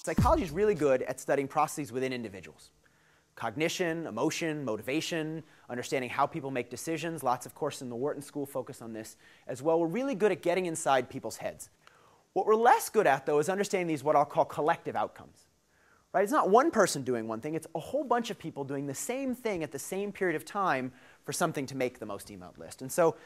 Psychology is really good at studying processes within individuals. Cognition, emotion, motivation, understanding how people make decisions. Lots, of course, in the Wharton School focus on this as well. We're really good at getting inside people's heads. What we're less good at, though, is understanding these what I'll call collective outcomes. Right? It's not one person doing one thing. It's a whole bunch of people doing the same thing at the same period of time for something to make the most emailed list. And so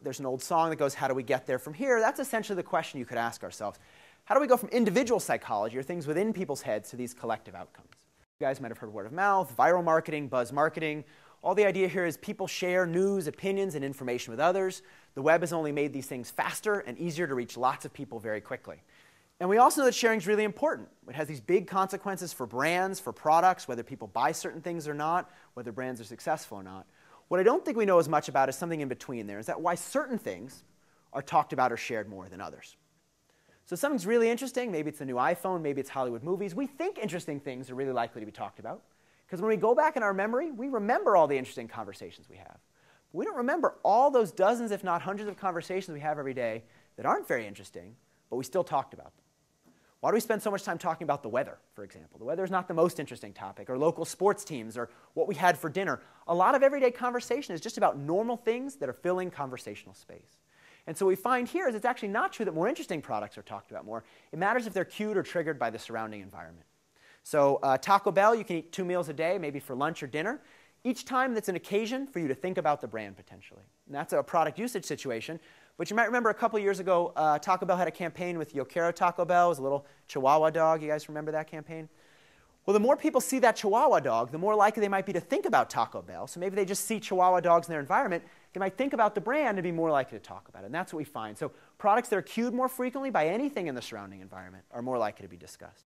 there's an old song that goes, how do we get there from here? That's essentially the question you could ask ourselves. How do we go from individual psychology, or things within people's heads, to these collective outcomes? You guys might have heard word of mouth, viral marketing, buzz marketing. All the idea here is people share news, opinions, and information with others. The web has only made these things faster and easier to reach lots of people very quickly. And we also know that sharing is really important. It has these big consequences for brands, for products, whether people buy certain things or not, whether brands are successful or not. What I don't think we know as much about is something in between there, is that why certain things are talked about or shared more than others. So something's really interesting, maybe it's the new iPhone, maybe it's Hollywood movies. We think interesting things are really likely to be talked about, because when we go back in our memory, we remember all the interesting conversations we have. But we don't remember all those dozens, if not hundreds of conversations we have every day that aren't very interesting, but we still talked about them. Why do we spend so much time talking about the weather, for example? The weather is not the most interesting topic, or local sports teams, or what we had for dinner. A lot of everyday conversation is just about normal things that are filling conversational space. And so what we find here is it's actually not true that more interesting products are talked about more. It matters if they're cued or triggered by the surrounding environment. So Taco Bell, you can eat 2 meals a day, maybe for lunch or dinner. Each time that's an occasion for you to think about the brand potentially. And that's a product usage situation. But you might remember a couple years ago, Taco Bell had a campaign with Yo Quiero Taco Bell. It was a little Chihuahua dog. You guys remember that campaign? Well, the more people see that Chihuahua dog, the more likely they might be to think about Taco Bell. So maybe they just see Chihuahua dogs in their environment. They might think about the brand and be more likely to talk about it. And that's what we find. So products that are cued more frequently by anything in the surrounding environment are more likely to be discussed.